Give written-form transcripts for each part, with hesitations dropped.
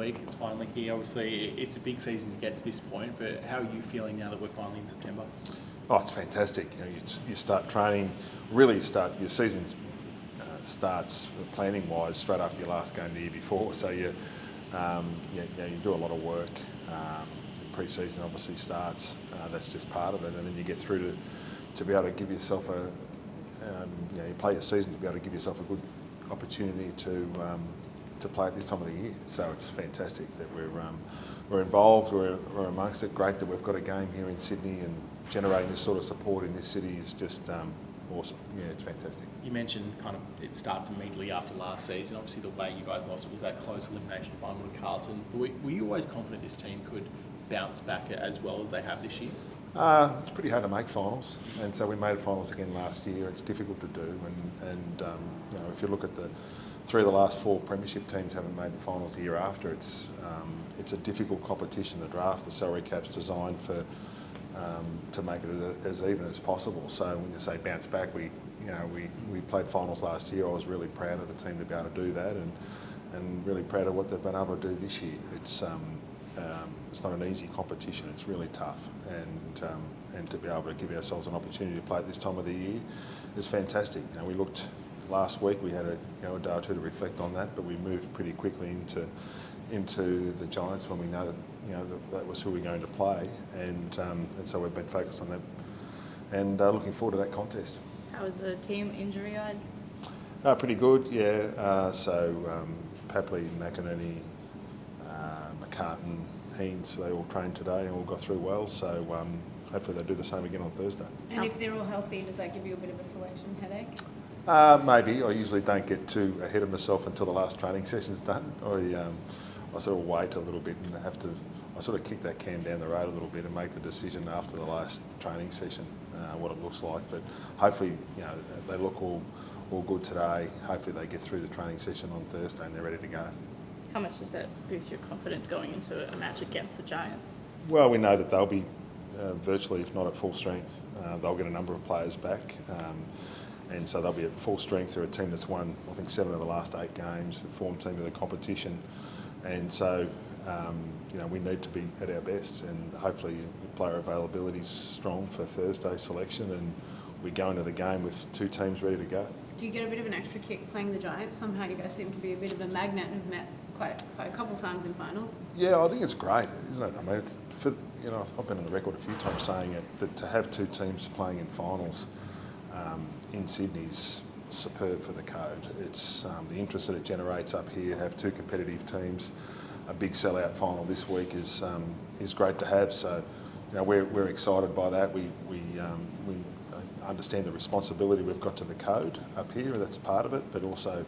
week. It's finally here. Obviously, it's a big season to get to this point, but how are you feeling now that we're finally in September? Oh, it's fantastic. You start training, really start your season starts planning-wise straight after your last game the year before. So you do a lot of work. The pre-season obviously starts. That's just part of it, and then you get through to be able to give yourself you play your season to be able to give yourself a good opportunity to play at this time of the year. So it's fantastic that we're involved, we're amongst it. Great that we've got a game here in Sydney, and generating this sort of support in this city is just awesome. Yeah, it's fantastic. You mentioned kind of it starts immediately after last season. Obviously, the way you guys lost was that close elimination final to Carlton. Were you always confident this team could bounce back as well as they have this year? It's pretty hard to make finals, and so we made finals again last year. It's difficult to do, and if you look at the 3 of the last 4 premiership teams haven't made the finals the year after. It's a difficult competition. The draft, the salary cap's designed for to make it as even as possible. So when you say bounce back, we played finals last year. I was really proud of the team to be able to do that, and really proud of what they've been able to do this year. It's not an easy competition. It's really tough, and to be able to give ourselves an opportunity to play at this time of the year is fantastic. We looked last week. We had a day or two to reflect on that, but we moved pretty quickly into the Giants when we know that was who we're going to play, and so we've been focused on that, and looking forward to that contest. How was the team injury-wise? Pretty good, yeah. So Papley, McInerney, McCartan, Haynes, they all trained today and all got through well. So hopefully they'll do the same again on Thursday. And if they're all healthy, does that give you a bit of a selection headache? Maybe. I usually don't get too ahead of myself until the last training session's done. I sort of wait a little bit and I sort of kick that can down the road a little bit and make the decision after the last training session, what it looks like. But hopefully, they look all good today. Hopefully they get through the training session on Thursday and they're ready to go. How much does that boost your confidence going into a match against the Giants? Well, we know that they'll be virtually, if not at full strength. They'll get a number of players back. And so they'll be at full strength. They're a team that's won, I think, 7 of the last 8 games, the form team of the competition. And so, we need to be at our best, and hopefully player availability is strong for Thursday's selection, and we go into the game with 2 teams ready to go. Do you get a bit of an extra kick playing the Giants? Somehow you guys seem to be a bit of a magnet and have met quite a couple times in finals. Yeah, I think it's great, isn't it? I mean, I've been on the record a few times saying it, that to have 2 teams playing in finals in Sydney is superb for the code. It's the interest that it generates up here. Have 2 competitive teams, a big sellout final this week is great to have. So, we're excited by that. We understand the responsibility we've got to the code up here. That's part of it, but also,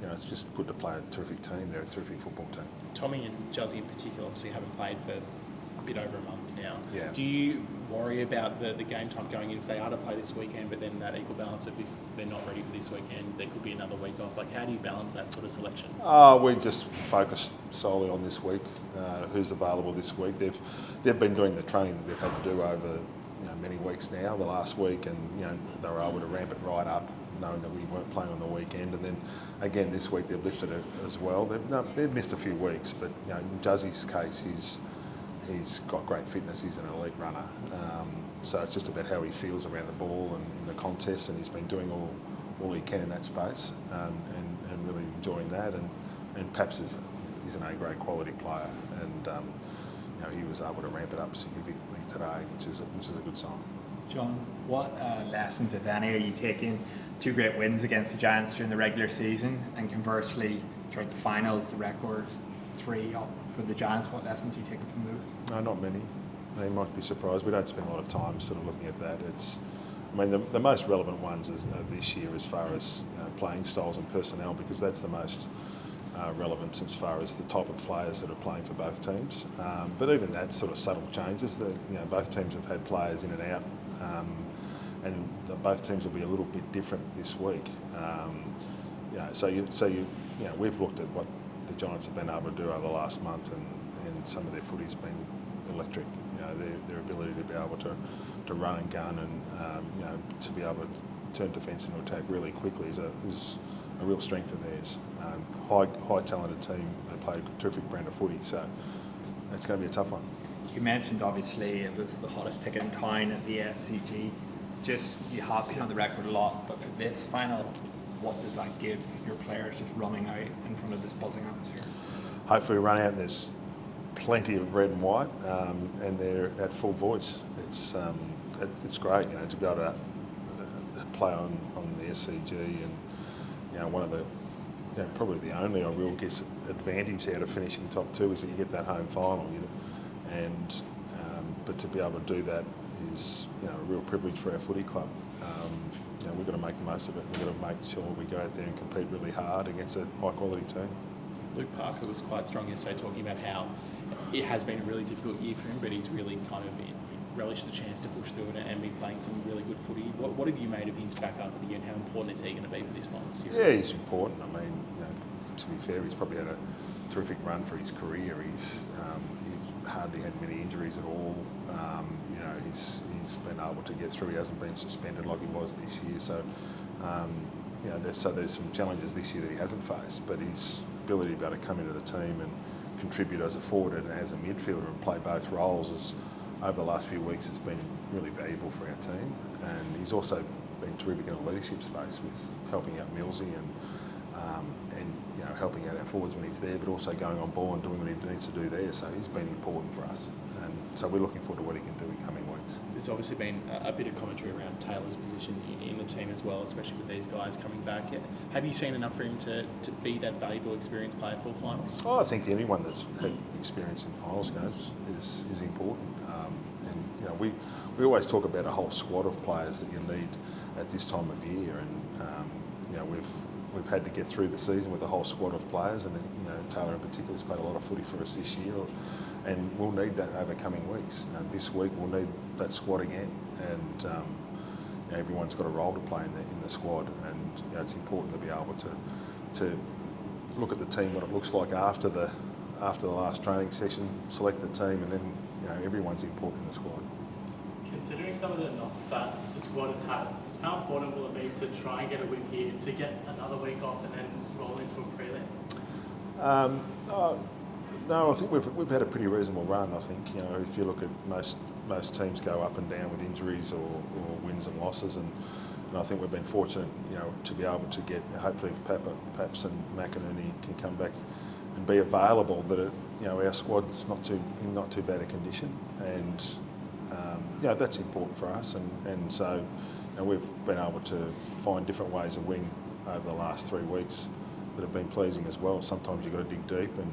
it's just good to play a terrific team. They're a terrific football team. Tommy and Juzzy in particular obviously haven't played for a bit over a month now. Yeah. Do you worry about the game time going in if they are to play this weekend, but then that equal balance of if they're not ready for this weekend, there could be another week off? Like, how do you balance that sort of selection? We just focus solely on this week, who's available this week. They've been doing the training that they've had to do over many weeks now, the last week, and they were able to ramp it right up, knowing that we weren't playing on the weekend. And then again this week they've lifted it as well. They've missed a few weeks, but in Juzzy's case, he's got great fitness. He's an elite runner, so it's just about how he feels around the ball and in the contest, and he's been doing all he can in that space, and really enjoying that. And Paps is an A-grade quality player, and he was able to ramp it up significantly today, which is a good sign. John, what lessons, if any, are you taking? 2 great wins against the Giants during the regular season, and conversely, throughout the finals, the record 3 up for the Giants. What lessons are you taking from those? No, not many. You might be surprised. We don't spend a lot of time sort of looking at that. The most relevant ones is this year as far as playing styles and personnel, because that's the most relevant as far as the type of players that are playing for both teams. But even that sort of subtle changes. Both teams have had players in and out, and both teams will be a little bit different this week. We've looked at what the Giants have been able to do over the last month, and some of their footy's been electric. Their ability to be able to run and gun, and to be able to turn defence into attack really quickly is a a real strength of theirs. High talented team. They play a terrific brand of footy, so it's going to be a tough one. You mentioned obviously it was the hottest ticket in town at the SCG. Just, you have been on the record a lot, but for this final, what does that give your players just running out in front of this buzzing atmosphere? Hopefully we run out and there's plenty of red and white, and they're at full voice. It's great, to be able to play on the SCG, and one of the, probably the only real advantage out of finishing top two is that you get that home final, and but to be able to do that is a real privilege for our footy club. We've got to make the most of it. We've got to make sure we go out there and compete really hard against a high quality team. Luke Parker was quite strong yesterday, talking about how it has been a really difficult year for him, but he's really kind of relished the chance to push through it and be playing some really good footy. What have you made of his back after the year, and how important is he going to be for this final series? Yeah, he's important. I mean, to be fair, he's probably had a terrific run for his career. He's hardly had many injuries at all. He's been able to get through. He hasn't been suspended like he was this year. So, there's some challenges this year that he hasn't faced. But his ability to be able to come into the team and contribute as a forward and as a midfielder and play both roles over the last few weeks has been really valuable for our team. And he's also been terrific in a leadership space with helping out Millsy and helping out our forwards when he's there, but also going on ball and doing what he needs to do there. So he's been important for us, and so we're looking forward to what he can do in coming weeks. There's obviously been a bit of commentary around Taylor's position in the team as well, especially with these guys coming back. Have you seen enough for him to be that valuable experienced player for finals? Oh, I think anyone that's had experience in finals games is important. We always talk about a whole squad of players that you need at this time of year, and we've had to get through the season with a whole squad of players, and Taylor in particular has played a lot of footy for us this year, and we'll need that over coming weeks. This week we'll need that squad again, and everyone's got a role to play in the squad, and it's important to be able to look at the team, what it looks like after the last training session, select the team, and then everyone's important in the squad. Considering some of the knocks that the squad has had, how important will it be to try and get a win here, to get another week off and then roll into a prelim? No, I think we've had a pretty reasonable run. I think if you look at most teams go up and down with injuries or wins and losses, and I think we've been fortunate to be able to get, hopefully if Paps and McInerney can come back and be available, that our squad's not too bad a condition, and that's important for us, and so we've been able to find different ways of winning over the last 3 weeks that have been pleasing as well. Sometimes you've got to dig deep, and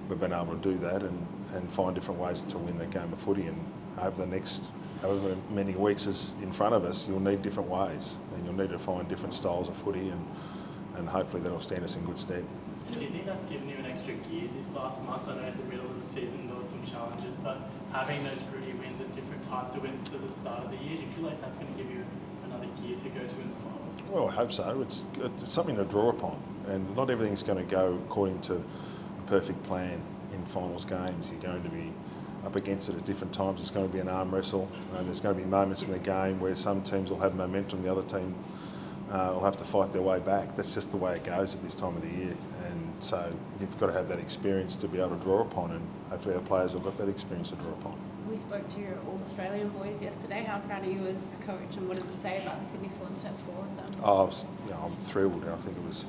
we've been able to do that and find different ways to win that game of footy, and over the next however many weeks is in front of us, you'll need different ways, and you'll need to find different styles of footy, and hopefully that'll stand us in good stead. Do you think that's given you an extra gear this last month? I know at the middle of the season there was some challenges, but having those gritty wins at different types of wins to the start of the year, do you feel like that's going to give you another gear to go to in the final? Well, I hope so. It's something to draw upon, and not everything's going to go according to a perfect plan in finals games. You're going to be up against it at different times. There's going to be an arm wrestle. There's going to be moments in the game where some teams will have momentum, the other team will have to fight their way back. That's just the way it goes at this time of the year. And so you've got to have that experience to be able to draw upon, and hopefully our players have got that experience to draw upon. We spoke to your All-Australian boys yesterday. How proud are you as coach, and what does it say about the Sydney Swans to have 4 of them? I'm thrilled. I think it was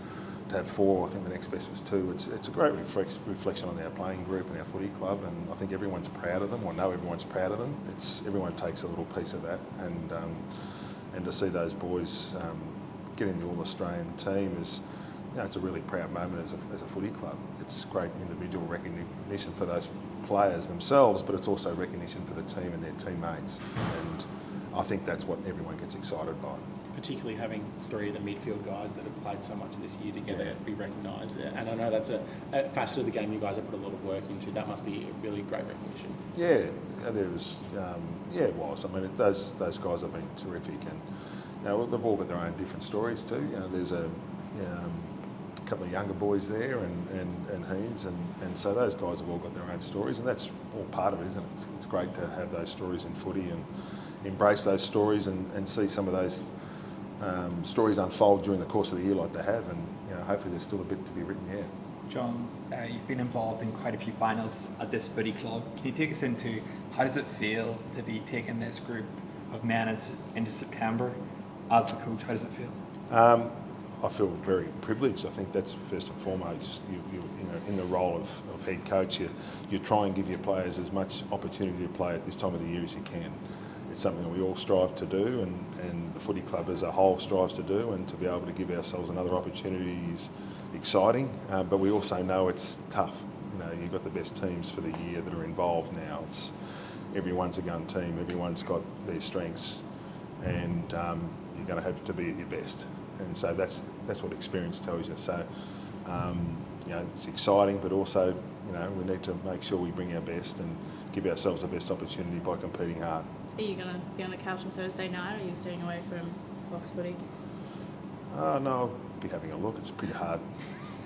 to have 4. I think the next best was 2. It's a great reflection on our playing group and our footy club, and I think everyone's proud of them. I know everyone's proud of them. Everyone takes a little piece of that, and to see those boys get in the All-Australian team is, it's a really proud moment as a footy club. It's great individual recognition for those players themselves, but it's also recognition for the team and their teammates, and I think that's what everyone gets excited by. Particularly having 3 of the midfield guys that have played so much this year together be recognised, and I know that's a facet of the game you guys have put a lot of work into. That must be a really great recognition. Yeah, there was. It was. I mean, those guys have been terrific, and they've all got their own different stories too. There's a couple of younger boys there, and Haynes, and so those guys have all got their own stories, and that's all part of it, isn't it? It's great to have those stories in footy and embrace those stories and see some of those stories unfold during the course of the year like they have, and hopefully there's still a bit to be written here. John, you've been involved in quite a few finals at this footy club. Can you take us into how does it feel to be taking this group of men into September as a coach? How does it feel? I feel very privileged. I think that's first and foremost. You in the role of head coach, you try and give your players as much opportunity to play at this time of the year as you can. It's something that we all strive to do, and the footy club as a whole strives to do, and to be able to give ourselves another opportunity is exciting, but we also know it's tough. You've got the best teams for the year that are involved now. Everyone's a gun team, everyone's got their strengths, and you're going to have to be at your best. And so that's what experience tells you. So it's exciting, but also we need to make sure we bring our best and give ourselves the best opportunity by competing hard. Are you going to be on the couch on Thursday night, or are you staying away from box footy? No, I'll be having a look. It's pretty hard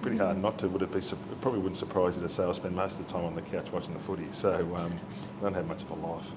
not to. It probably wouldn't surprise you to say I spend most of the time on the couch watching the footy. So I don't have much of a life.